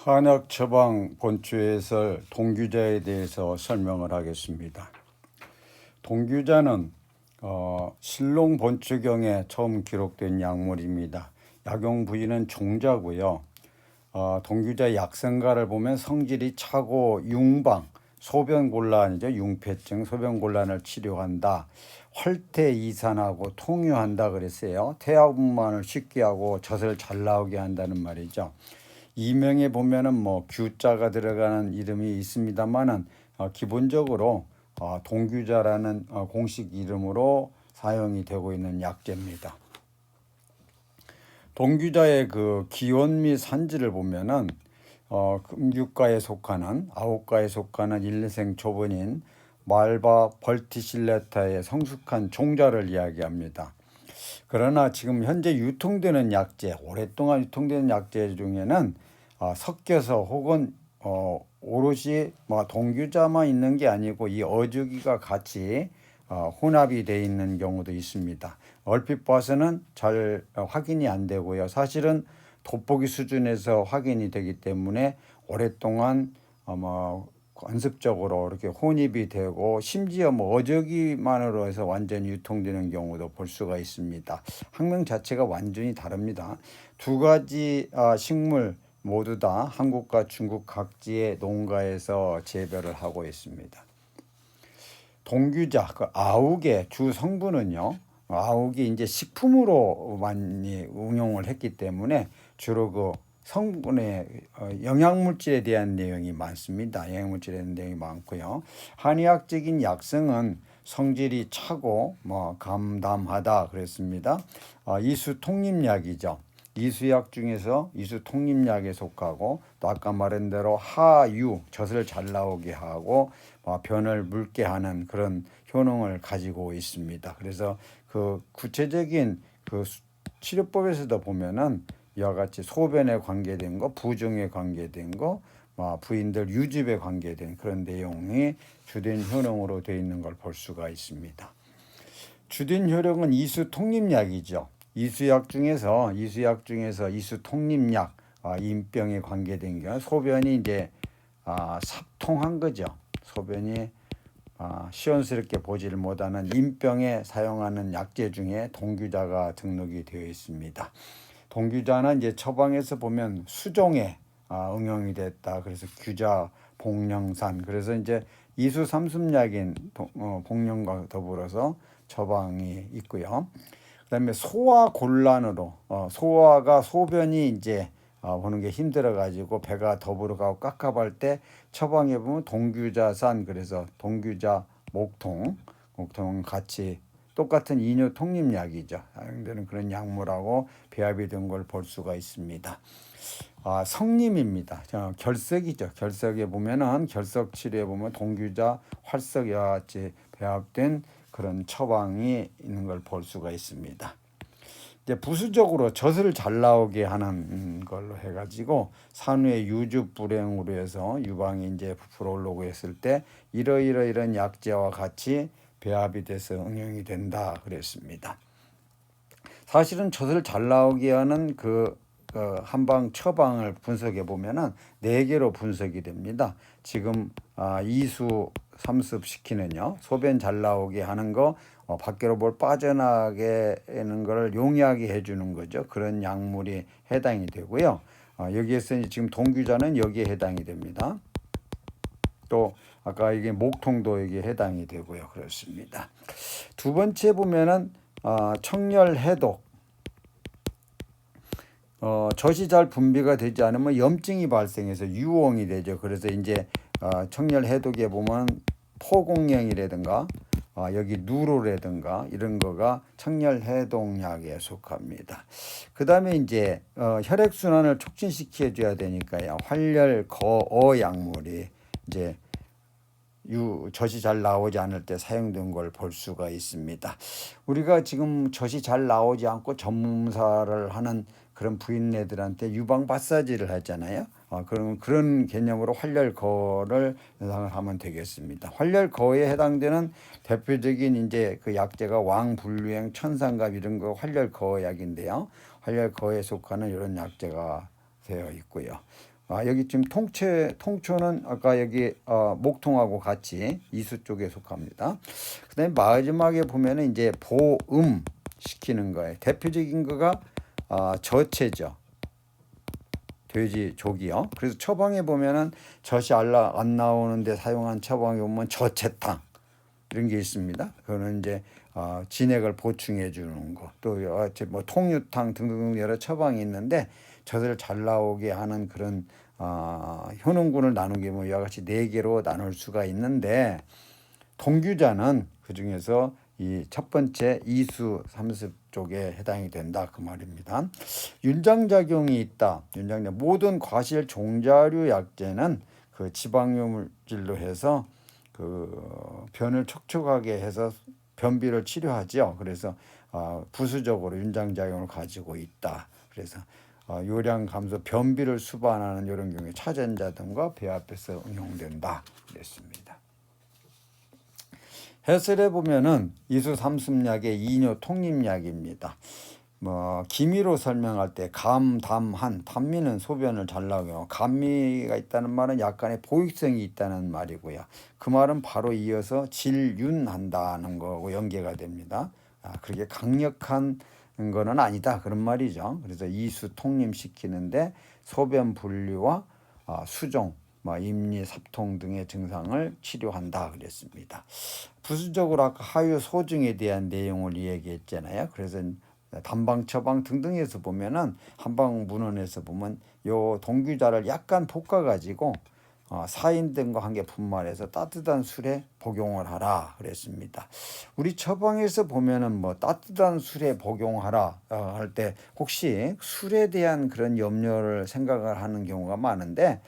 한약 처방 본추 해설 동규자에 대해서 설명을 하겠습니다. 동규자는 신롱 본추경에 처음 기록된 약물입니다. 약용 부위는 종자고요. 동규자 약성가를 보면 성질이 차고 융방, 소변곤란이죠. 융폐증, 소변곤란을 치료한다. 활태 이산하고 통유한다 그랬어요. 태아분만을 쉽게 하고 젖을 잘 나오게 한다는 말이죠. 이명에 보면은 뭐 규자가 들어가는 이름이 있습니다만은 기본적으로 동규자라는 공식 이름으로 사용이 되고 있는 약재입니다. 동규자의 그 기원 및 산지를 보면은 금규가에 속하는 아홉가에 속하는 일생 초본인 말바 벌티실레타의 성숙한 종자를 이야기합니다. 그러나 지금 현재 유통되는 약재, 오랫동안 유통되는 약재 중에는 섞여서 혹은 오롯이 동규자만 있는 게 아니고 이 어주기가 같이 혼합이 되어 있는 경우도 있습니다. 얼핏 봐서는 잘 확인이 안 되고요. 사실은 돋보기 수준에서 확인이 되기 때문에 오랫동안 관습적으로 이렇게 혼입이 되고 심지어 어저기만으로 해서 완전히 유통되는 경우도 볼 수가 있습니다. 학명 자체가 완전히 다릅니다. 두 가지 식물 모두 다 한국과 중국 각지의 농가에서 재배를 하고 있습니다. 동규자, 그 아욱의 주 성분은요. 아욱이 이제 식품으로 많이 응용을 했기 때문에 주로 그 성분의 영양물질에 대한 내용이 많습니다. 영양물질에 대한 내용이 많고요. 한의학적인 약성은 성질이 차고 감담하다 그랬습니다. 이수통림약이죠. 이수약 중에서 이수통림약에 속하고 또 아까 말한 대로 하유, 젖을 잘 나오게 하고 변을 묽게 하는 그런 효능을 가지고 있습니다. 그래서 그 구체적인 그 치료법에서도 보면은 이와 같이 소변에 관계된 거, 부종에 관계된 거, 부인들 유집에 관계된 그런 내용이 주된 효능으로 되어 있는 걸 볼 수가 있습니다. 주된 효력은 이수통림약이죠. 이수약 중에서 이수통림약, 인병에 관계된 게 소변이 이제 삽통한 거죠. 소변이 시원스럽게 보지를 못하는 인병에 사용하는 약재 중에 동규자가 등록이 되어 있습니다. 동규자는 이제 처방에서 보면 수종에 응용이 됐다. 그래서 규자, 복령산. 그래서 이제 이수 삼순약인 복령과 더불어서 처방이 있고요. 그다음에 소화 곤란으로 소화가 소변이 이제 보는 게 힘들어 가지고 배가 더부러 가고 깝깝할 때 처방해 보면 동규자산 그래서 동규자 목통 같이 똑같은 이뇨 통림약이죠. 사용되는 그런 약물하고 배합이 된 걸 볼 수가 있습니다. 성림입니다. 결석이죠. 결석에 보면은 결석 치료에 보면 동규자, 활석이와 같이 배합된 그런 처방이 있는 걸 볼 수가 있습니다. 이제 부수적으로 젖을 잘 나오게 하는 걸로 해가지고 산후의 유주 불행으로 해서 유방이 이제 부풀어 오르고 했을 때 이런 약재와 같이 배합이 돼서 응용이 된다 그랬습니다. 사실은 젖을 잘 나오게 하는 그 한방 처방을 분석해 보면은 4개로 분석이 됩니다. 지금 이수 삼습 시키는요. 소변 잘 나오게 하는 거 밖으로 뭘 빠져나가게 하는 걸 용이하게 해주는 거죠. 그런 약물이 해당이 되고요. 여기에서 지금 동규자는 여기에 해당이 됩니다. 또 아까 이게 목통도 여기에 해당이 되고요. 그렇습니다. 두 번째 보면은 청열 해독. 젖이 잘 분비가 되지 않으면 염증이 발생해서 유홍이 되죠. 그래서 이제 청열 해독에 보면 포공령이라든가 여기 누로라든가 이런 거가 청열 해독약에 속합니다. 그 다음에 이제 혈액 순환을 촉진시켜 줘야 되니까요. 활혈 거어 약물이 이제 젖이 잘 나오지 않을 때 사용된 걸 볼 수가 있습니다. 우리가 지금 젖이 잘 나오지 않고 전문사를 하는 그런 부인네들한테 유방 마사지를 하잖아요. 그런 개념으로 활혈거를 예상을 하면 되겠습니다. 활혈거에 해당되는 대표적인 이제 그 약재가 왕불유행, 천상갑 이런 거 활혈거 약인데요. 활혈거에 속하는 이런 약재가 되어 있고요. 여기 지금 통초는 아까 여기 목통하고 같이 이수 쪽에 속합니다. 그다음에 마지막에 보면은 이제 보음 시키는 거예요. 대표적인 거가 저체죠. 돼지 족이요. 그래서 처방에 보면은 젖이 안 나오는데 사용한 처방에 보면 저체탕 이런 게 있습니다. 그거는 이제 진액을 보충해 주는 거, 또 뭐 통유탕 등등 여러 처방이 있는데 젖을 잘 나오게 하는 그런 효능군을 나누게 뭐 이와 같이 4개로 나눌 수가 있는데, 동규자는 그 중에서 이 첫 번째 이수 삼습 쪽에 해당이 된다 그 말입니다. 윤장작용이 있다. 윤장작 모든 과실 종자류 약제는 그 지방류 물질로 해서 그 변을 촉촉하게 해서 변비를 치료하죠. 그래서 부수적으로 윤장작용을 가지고 있다. 그래서 요량 감소, 변비를 수반하는 이런 경우에 차전자 등과 배합해서 응용된다 그랬습니다. 해설에 보면은 이수 삼습약의 이뇨 통립약입니다. 뭐 기미로 설명할 때 감, 담, 한, 담미는 소변을 잘 나오게 하고, 감미가 있다는 말은 약간의 보익성이 있다는 말이고요. 그 말은 바로 이어서 질윤한다는 거고 연계가 됩니다. 그렇게 강력한 거는 아니다 그런 말이죠. 그래서 이수 통림시키는데 소변 분류와 수종, 임리, 삽통 등의 증상을 치료한다 그랬습니다. 부수적으로 아까 하유 소증에 대한 내용을 얘기했잖아요. 그래서 단방, 처방 등등에서 보면은 한방 문헌에서 보면 요 동규자를 약간 볶아 가지고 사인 등과 함께 분말해서 따뜻한 술에 복용을 하라 그랬습니다. 우리 처방에서 보면은 뭐 따뜻한 술에 복용하라 할 때 혹시 술에 대한 그런 염려를 생각을 하는 경우가 많은데,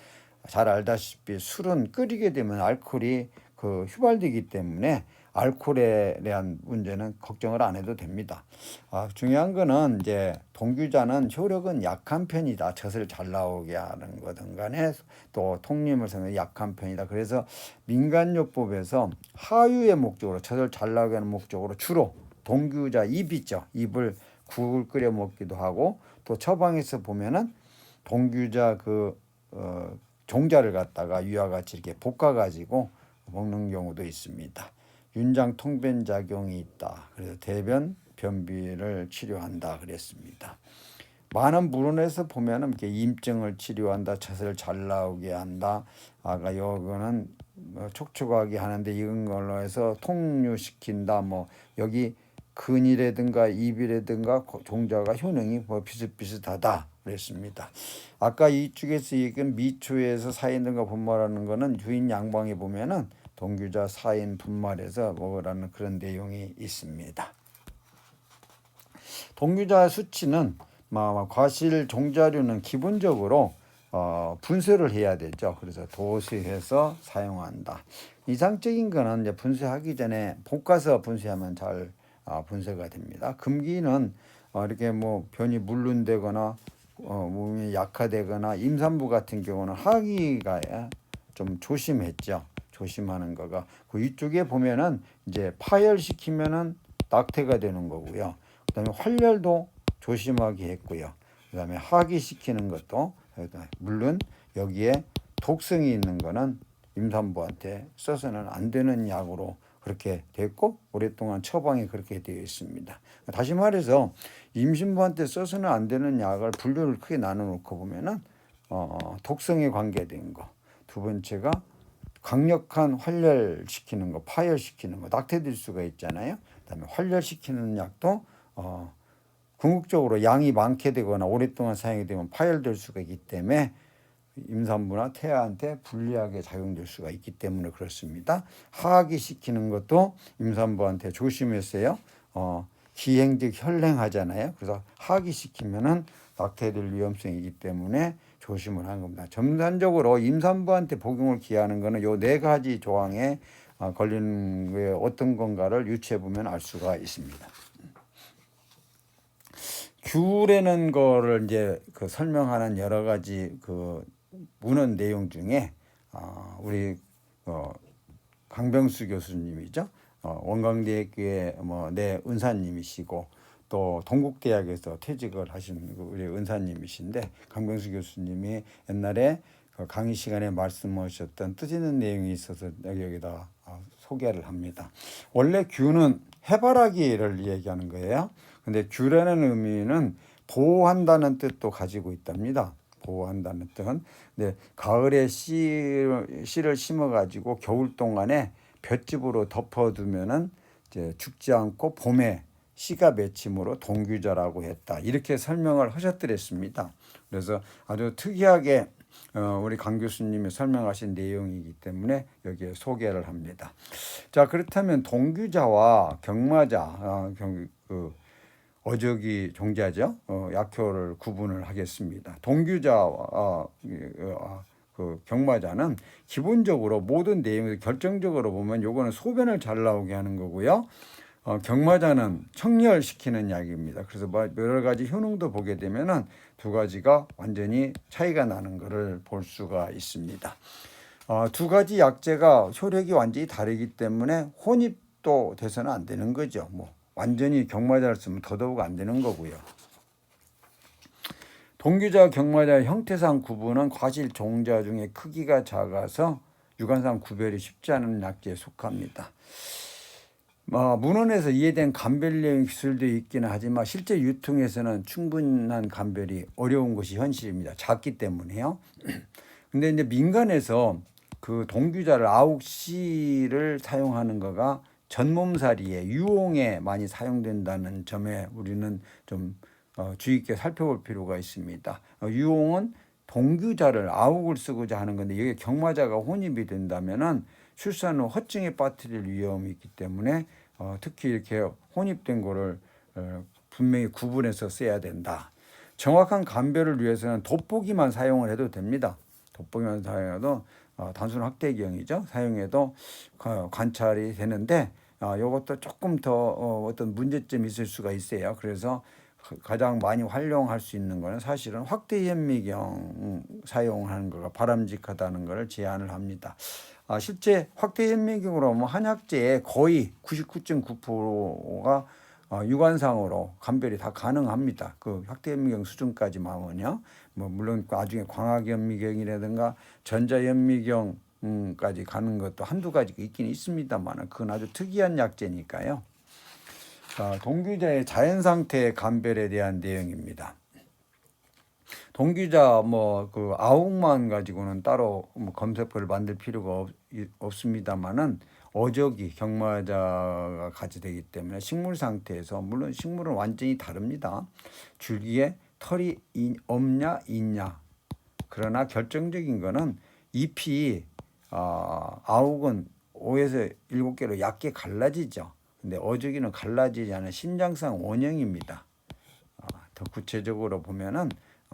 잘 알다시피 술은 끓이게 되면 알코올이 그 휘발되기 때문에 알코올에 대한 문제는 걱정을 안 해도 됩니다. 중요한 거는 이제 동규자는 효력은 약한 편이다. 젖을 잘 나오게 하는 거든 간에 또 통림을 생각해 약한 편이다. 그래서 민간요법에서 하유의 목적으로 젖을 잘 나오게 하는 목적으로 주로 동규자 잎 있죠. 잎을 국을 끓여 먹기도 하고, 또 처방에서 보면은 동규자 종자를 갖다가 위와 같이 이렇게 볶아 가지고 먹는 경우도 있습니다. 윤장 통변 작용이 있다. 그래서 대변 변비를 치료한다 그랬습니다. 많은 물원에서 보면은 이렇게 임증을 치료한다, 젖을 잘 나오게 한다. 아까 요거는 촉촉하게 하는데 이런 걸로 해서 통유시킨다. 뭐 여기 근이라든가 입이라든가 종자가 효능이 뭐 비슷비슷하다 그랬습니다. 아까 이쪽에서 얘기한 미초에서 사인 등과 분말하는 거는 유인 양방에 보면은 동규자 사인 분말해서 먹으라는 그런 내용이 있습니다. 동규자 수치는 과실 종자류는 기본적으로 분쇄를 해야 되죠. 그래서 도수해서 사용한다. 이상적인 거는 이제 분쇄하기 전에 볶아서 분쇄하면 잘 분쇄가 됩니다. 금기는 이렇게 뭐 변이 물른다거나 몸이 약화되거나 임산부 같은 경우는 하기가 좀 조심했죠. 조심하는 거가 그 위쪽에 보면은 이제 파열시키면은 낙태가 되는 거고요. 그다음에 활혈도 조심하게 했고요. 그다음에 하기시키는 것도, 물론 여기에 독성이 있는 거는 임산부한테 써서는 안 되는 약으로 그렇게 됐고 오랫동안 처방이 그렇게 되어 있습니다. 다시 말해서 임신부한테 써서는 안 되는 약을 분류를 크게 나눠 놓고 보면은 독성에 관계된 거, 두 번째가 강력한 활혈시키는 거, 파열시키는 거, 낙태될 수가 있잖아요. 그다음에 활혈시키는 약도 궁극적으로 양이 많게 되거나 오랫동안 사용이 되면 파열될 수가 있기 때문에 임산부나 태아한테 불리하게 작용될 수가 있기 때문에 그렇습니다. 하악시키는 것도 임산부한테 조심했어요. 기행적 혈냉하잖아요. 그래서 하악시키면은 낙태될 위험성이기 때문에 조심을 하는 겁니다. 전반적으로 임산부한테 복용을 기하는 것은 요 4가지 조항에 걸리는 게 어떤 건가를 유추해 보면 알 수가 있습니다. 귤에는 거를 이제 그 설명하는 여러 가지 그 문헌 내용 중에 우리 강병수 교수님이죠. 원광대학교의 내 은사님이시고, 또 동국대학에서 퇴직을 하신 우리 은사님이신데 강병수 교수님이 옛날에 그 강의 시간에 말씀하셨던 뜻 있는 내용이 있어서 여기다 소개를 합니다. 원래 규는 해바라기를 얘기하는 거예요. 근데 규라는 의미는 보호한다는 뜻도 가지고 있답니다. 보호한다는 뜻은. 근데 가을에 씨를 심어가지고 겨울 동안에 볏짚으로 덮어두면은 이제 죽지 않고 봄에 씨가 맺힘으로 동규자라고 했다. 이렇게 설명을 하셨더랬습니다. 그래서 아주 특이하게 우리 강 교수님이 설명하신 내용이기 때문에 여기에 소개를 합니다. 자, 그렇다면 동규자와 경마자, 어저기 종자죠. 약효를 구분을 하겠습니다. 동규자와 그 경마자는 기본적으로 모든 내용에서 결정적으로 보면 요거는 소변을 잘 나오게 하는 거고요. 경마자는 청렬시키는 약입니다. 그래서 여러 가지 효능도 보게 되면은 두 가지가 완전히 차이가 나는 것을 볼 수가 있습니다. 두 가지 약재가 효력이 완전히 다르기 때문에 혼입도 돼서는 안 되는 거죠. 뭐 완전히 경마자를 쓰면 더더욱 안 되는 거고요. 동규자, 경마자 형태상 구분은 과실 종자 중에 크기가 작아서 육안상 구별이 쉽지 않은 약재에 속합니다. 문헌에서 이해된 감별 기술도 있기는 하지만 실제 유통에서는 충분한 감별이 어려운 것이 현실입니다. 작기 때문에요. 근데 이제 민간에서 그 동규자를 아욱씨를 사용하는 거가 전몸살이에 유홍에 많이 사용된다는 점에 우리는 좀 주의 깊게 살펴볼 필요가 있습니다. 유홍은 동규자를 아욱을 쓰고자 하는 건데 여기 경마자가 혼입이 된다면은 출산 후 허증에 빠뜨릴 위험이 있기 때문에 특히 이렇게 혼입된 거를 분명히 구분해서 써야 된다. 정확한 감별을 위해서는 돋보기만 사용을 해도 됩니다. 돋보기만 사용해도 단순 확대경이죠. 사용해도 관찰이 되는데 이것도 조금 더 어떤 문제점이 있을 수가 있어요. 그래서 가장 많이 활용할 수 있는 거는 사실은 확대 현미경 사용하는 거가 바람직하다는 것을 제안을 합니다. 실제 확대 현미경으로 보면 한약재의 거의 99.9%가 육안상으로 감별이 다 가능합니다. 그 확대 현미경 수준까지만 하면요. 물론 나중에 광학 현미경이라든가 전자 현미경까지 가는 것도 한두 가지가 있긴 있습니다만 그건 아주 특이한 약재니까요. 동규자의 자연 상태 감별에 대한 내용입니다. 동규자 그 아욱만 가지고는 따로 검색어를 만들 필요가 없습니다만은 어저기 경마자가 가지되기 때문에 식물 상태에서 물론 식물은 완전히 다릅니다. 줄기에 털이 없냐 있냐. 그러나 결정적인 거는 잎이 아욱은 5에서 7개로 얇게 갈라지죠. 근데 어저기는 갈라지지 않은 신장성 원형입니다. 더 구체적으로 보면은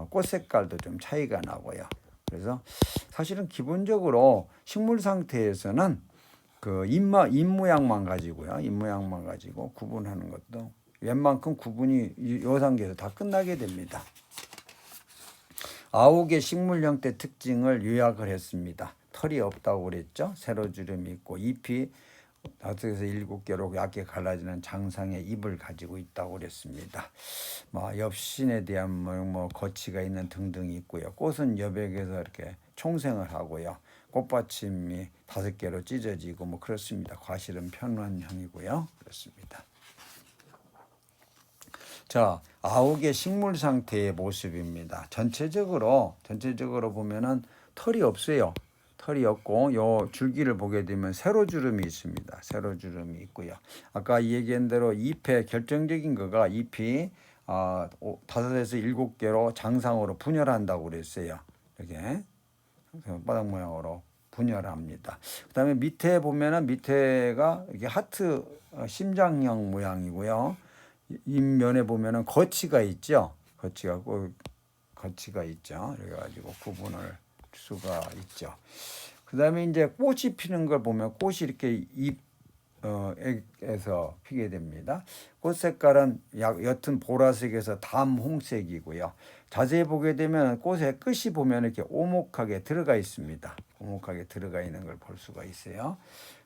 꽃 색깔도 좀 차이가 나고요. 그래서 사실은 기본적으로 식물 상태에서는 그 잎 모양만 가지고요. 잎 모양만 가지고 구분하는 것도 웬만큼 구분이 이 단계에서 다 끝나게 됩니다. 9개 식물 형태 특징을 요약을 했습니다. 털이 없다고 그랬죠. 세로주름이 있고 잎이 5에서 7개로 얇게 갈라지는 장상의 잎을 가지고 있다고 그랬습니다. 엽신에 대한 거치가 있는 등등이 있고요. 꽃은 여백에서 이렇게 총생을 하고요. 꽃받침이 5개로 찢어지고 그렇습니다. 과실은 편원형이고요. 그렇습니다. 자, 9개 식물 상태의 모습입니다. 전체적으로 보면은 털이 없어요. 털이 없고 요 줄기를 보게 되면 세로주름이 있습니다. 세로주름이 있고요. 아까 얘기한 대로 잎의 결정적인 거가 잎이 5에서 7개로 장상으로 분열한다고 그랬어요. 이렇게 바닥 모양으로 분열합니다. 그다음에 밑에 보면은 밑에가 이게 하트 심장형 모양이고요. 잎면에 보면은 거치가 있죠. 거치가 있죠. 그래가지고 구분을 수가 있죠. 그다음에 이제 꽃이 피는 걸 보면 꽃이 이렇게 잎에서 피게 됩니다. 꽃 색깔은 옅은 보라색에서 담홍색이고요. 자세히 보게 되면 꽃의 끝이 보면 이렇게 오목하게 들어가 있습니다. 오목하게 들어가 있는 걸 볼 수가 있어요.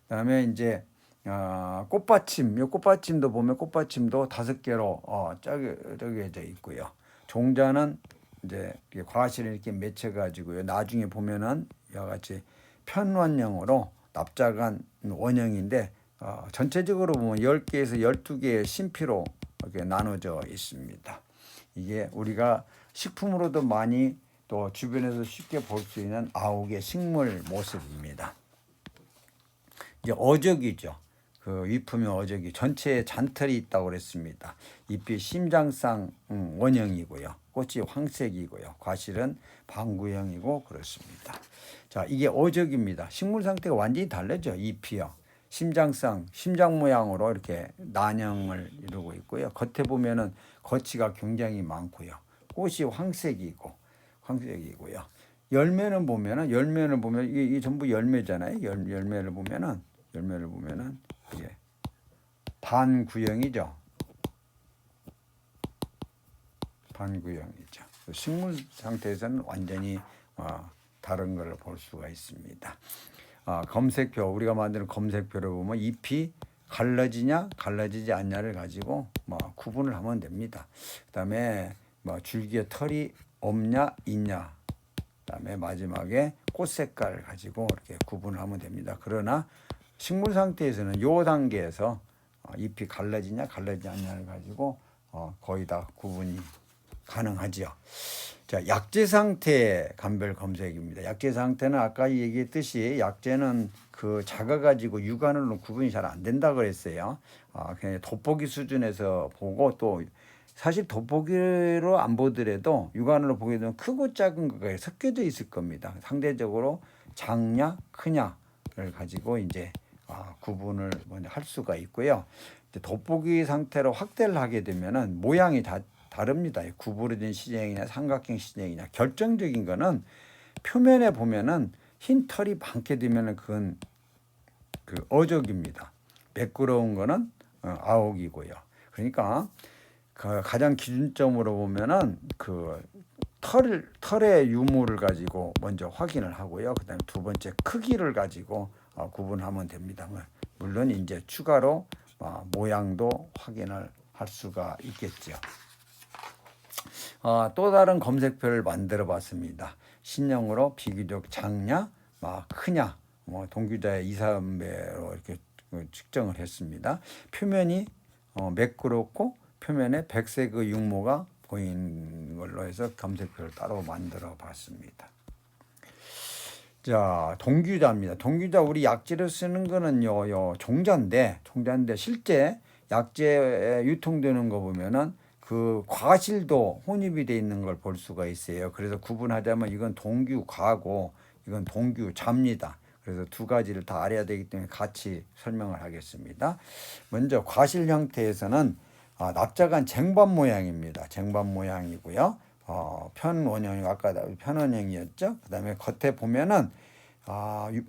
그다음에 이제 꽃받침, 이 꽃받침도 보면 꽃받침도 5개로 쪼개져 있고요. 종자는 이제 과실을 이렇게 맺혀가지고요. 나중에 보면은 이와 같이 편원형으로 납작한 원형인데 전체적으로 보면 10개에서 12개의 심피로 이렇게 나눠져 있습니다. 이게 우리가 식품으로도 많이 또 주변에서 쉽게 볼 수 있는 아욱의 식물 모습입니다. 이제 어적이죠. 그 위품의 어적이 전체에 잔털이 있다고 그랬습니다. 잎이 심장상 원형이고요. 꽃이 황색이고요. 과실은 방구형이고 그렇습니다. 자, 이게 어적입니다. 식물 상태가 완전히 다르죠. 잎이요. 심장상, 심장 모양으로 이렇게 난형을 이루고 있고요. 겉에 보면은 거치가 굉장히 많고요. 꽃이 황색이고요. 열매를 보면 이게 전부 열매잖아요. 열매를 보면은 이게 반구형이죠. 반구형이죠. 식물 상태에서는 완전히 다른 걸 볼 수가 있습니다. 검색표, 우리가 만드는 검색표를 보면 잎이 갈라지냐 갈라지지 않냐를 가지고 구분을 하면 됩니다. 그다음에 줄기에 털이 없냐 있냐, 그다음에 마지막에 꽃 색깔을 가지고 이렇게 구분을 하면 됩니다. 그러나 식물 상태에서는 요 단계에서 잎이 갈라지냐 갈라지지 않냐를 가지고 거의 다 구분이 가능하죠. 자, 약재 상태 감별 검색입니다. 약재 상태는 아까 얘기했듯이 약재는 그 작아가지고 육안으로는 구분이 잘 안 된다 그랬어요. 그냥 돋보기 수준에서 보고, 또 사실 돋보기로 안 보더라도 육안으로 보게 되면 크고 작은 거가 섞여져 있을 겁니다. 상대적으로 작냐 크냐를 가지고 이제 구분을 할 수가 있고요. 돋보기 상태로 확대를 하게 되면은 모양이 다 다릅니다. 구부러진 시쟁이냐 삼각형 시쟁이냐. 결정적인 거는 표면에 보면은 흰 털이 많게 되면은 그건 그 어적입니다. 매끄러운 거는 아욱이고요. 그러니까 그 가장 기준점으로 보면은 그 털의 유무를 가지고 먼저 확인을 하고요. 그다음에 두 번째 크기를 가지고 구분하면 됩니다. 물론 이제 추가로 모양도 확인을 할 수가 있겠죠. 또 다른 검색표를 만들어 봤습니다. 신형으로 비교적 작냐, 크냐, 동규자의 2, 3배로 이렇게 측정을 했습니다. 표면이 매끄럽고 표면에 백색의 육모가 보이는 걸로 해서 검색표를 따로 만들어 봤습니다. 자, 동규자입니다. 동규자 우리 약재로 쓰는 거는요, 종자인데 실제 약재에 유통되는 거 보면은 그 과실도 혼입이 되어 있는 걸 볼 수가 있어요. 그래서 구분하자면 이건 동규과고 이건 동규자입니다. 그래서 두 가지를 다 알아야 되기 때문에 같이 설명을 하겠습니다. 먼저 과실 형태에서는 납작한 쟁반 모양입니다. 쟁반 모양이고요. 편원형이 아까 편원형이었죠. 그다음에 겉에 보면은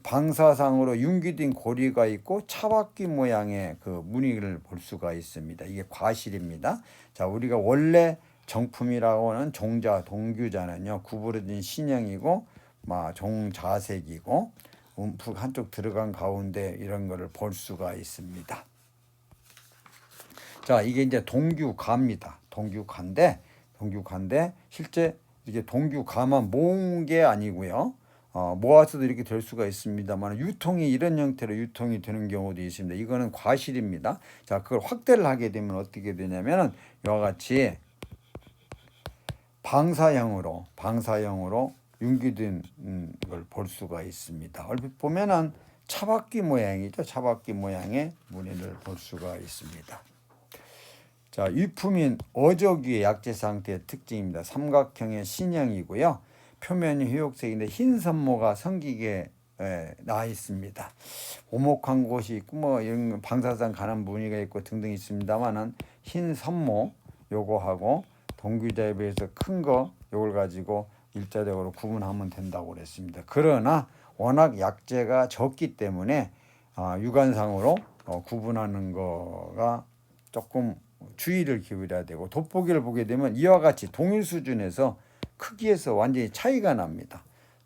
방사상으로 융기된 고리가 있고 차바퀴 모양의 그 무늬를 볼 수가 있습니다. 이게 과실입니다. 자, 우리가 원래 정품이라고 하는 종자 동규자는요, 구부러진 신형이고 종자색이고 움푹 한쪽 들어간 가운데 이런 거를 볼 수가 있습니다. 자, 이게 이제 동규과입니다. 동규과인데 실제 이게 동규과만 모은 게 아니고요. 모아서도 이렇게 될 수가 있습니다만 유통이 이런 형태로 유통이 되는 경우도 있습니다. 이거는 과실입니다. 자, 그걸 확대를 하게 되면 어떻게 되냐면은 이와 같이 방사형으로 융기된 걸 볼 수가 있습니다. 얼핏 보면은 차바퀴 모양이죠. 차바퀴 모양의 무늬를 볼 수가 있습니다. 자, 유품인 어저귀의 약재 상태의 특징입니다. 삼각형의 신형이고요. 표면이 회옥색인데 흰 선모가 성기게 나 있습니다. 오목한 곳이 있고 이런 방사선 간한 무늬가 있고 등등 있습니다만은 흰 선모 요거하고 동규자에 비해서 큰 거 요걸 가지고 일자적으로 구분하면 된다고 그랬습니다. 그러나 워낙 약재가 적기 때문에 육안상으로 구분하는 거가 조금 주의를 기울여야 되고, 돋보기를 보게 되면 이와 같이 동일 수준에서 크기에서 완전히 차이가 납니다.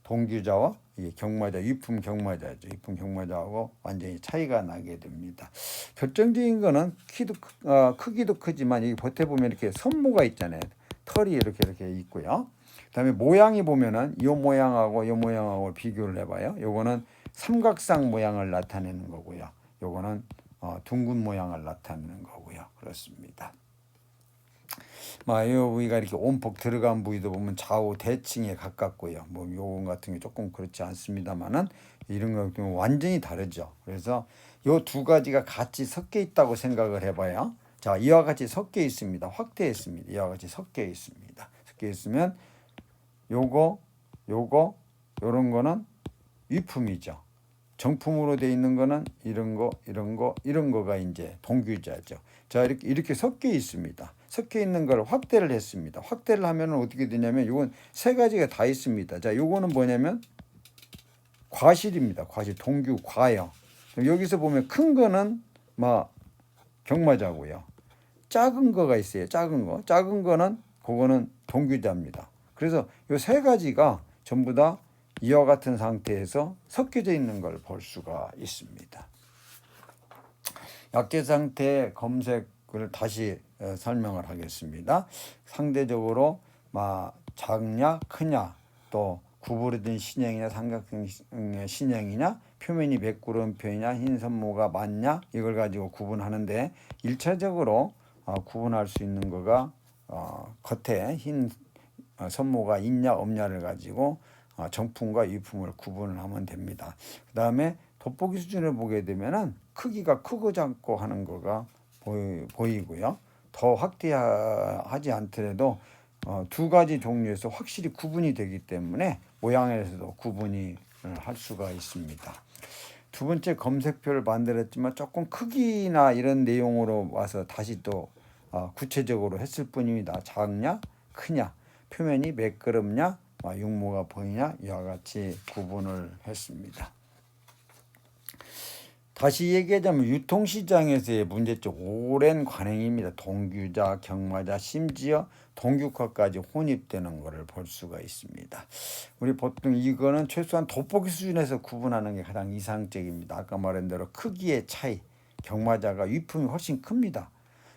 동규자와 이게 경마자, 위품 경마자죠. 위품 경마자하고 완전히 차이가 나게 됩니다. 결정적인 거는 크기도 크지만 이 겉에 보면 이렇게 선모가 있잖아요. 털이 이렇게 있고요. 그다음에 모양이 보면은 이 모양하고 이 모양하고 비교를 해봐요. 요거는 삼각상 모양을 나타내는 거고요. 요거는 둥근 모양을 나타내는 거고요. 그렇습니다. 이 부위가 이렇게 온폭 들어간 부위도 보면 좌우 대칭에 가깝고요. 뭐 요건 같은 게 조금 그렇지 않습니다만은 이런 거 같은 완전히 다르죠. 그래서 요 두 가지가 같이 섞여 있다고 생각을 해봐요. 자, 이와 같이 섞여 있습니다. 확대했습니다. 이와 같이 섞여 있습니다. 섞여 있으면 요런 거는 위품이죠. 정품으로 돼 있는 거는 이런 거가 이제 동규자죠. 자, 이렇게 섞여 있습니다. 섞여 있는 걸 확대를 했습니다. 확대를 하면 어떻게 되냐면 이건 세 가지가 다 있습니다. 자, 요거는 뭐냐면 과실입니다. 과실, 동규, 과요. 여기서 보면 큰 거는 경마자고요. 작은 거가 있어요. 작은 거는 그거는 동규자입니다. 그래서 이 세 가지가 전부 다 이와 같은 상태에서 섞여져 있는 걸 볼 수가 있습니다. 약재 상태 검색을 다시 설명을 하겠습니다. 상대적으로 작냐 크냐 또 구부러진 신형이냐 삼각형의 신형이냐 표면이 매끄러운표이냐 흰 선모가 많냐 이걸 가지고 구분하는데 1차적으로 구분할 수 있는 거가 겉에 흰 선모가 있냐 없냐를 가지고 정품과 위품을 구분을 하면 됩니다. 그 다음에 돋보기 수준을 보게 되면은 크기가 크고 작고 하는 거가 보이고요. 더 확대하지 않더라도 두 가지 종류에서 확실히 구분이 되기 때문에 모양에서도 구분이 할 수가 있습니다. 두 번째 검색표를 만들었지만 조금 크기나 이런 내용으로 와서 다시 또 구체적으로 했을 뿐입니다. 작냐 크냐 표면이 매끄럽냐 육모가 보이냐 이와 같이 구분을 했습니다. 다시 얘기하자면 유통시장에서의 문제점 오랜 관행입니다. 동규자, 경마자, 심지어 동규화까지 혼입되는 것을 볼 수가 있습니다. 우리 보통 이거는 최소한 돋보기 수준에서 구분하는 게 가장 이상적입니다. 아까 말한 대로 크기의 차이, 경마자가 위품이 훨씬 큽니다.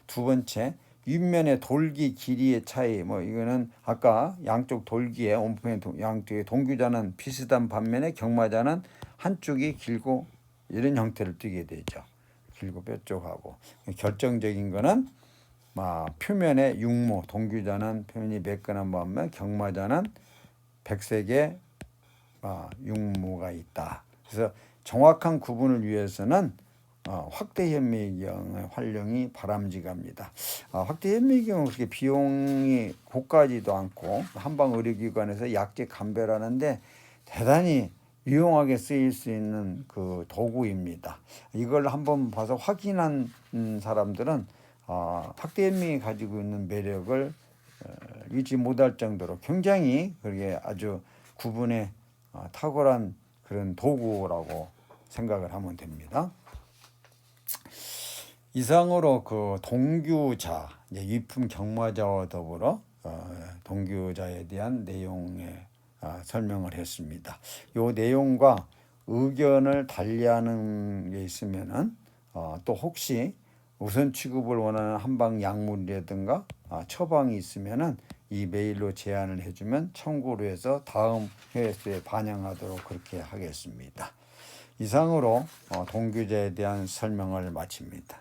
두 번째, 윗면의 돌기 길이의 차이, 이거는 아까 양쪽 돌기에 온품의 양쪽의 동규자는 비슷한 반면에 경마자는 한쪽이 길고 이런 형태를 띠게 되죠. 길고 뾰족하고 결정적인 거는 표면의 육모, 동규자는 표면이 매끈한 반면 경마자는 백색의 육모가 있다. 그래서 정확한 구분을 위해서는 확대 현미경의 활용이 바람직합니다. 확대 현미경은 그렇게 비용이 고가지도 않고 한방 의료기관에서 약재 감별하는데 대단히 유용하게 쓰일 수 있는 그 도구입니다. 이걸 한번 봐서 확인한 사람들은 확대 현미경이 가지고 있는 매력을 잊지 못할 정도로 굉장히 그게 아주 구분에 탁월한 그런 도구라고 생각을 하면 됩니다. 이상으로 그 동규자, 위품 경마자와 더불어 동규자에 대한 내용에 설명을 했습니다. 이 내용과 의견을 달리하는 게 있으면은 또 혹시 우선 취급을 원하는 한방 약물이라든가 처방이 있으면은 이 메일로 제안을 해주면 참고로 해서 다음 회수에 반영하도록 그렇게 하겠습니다. 이상으로 동규자에 대한 설명을 마칩니다.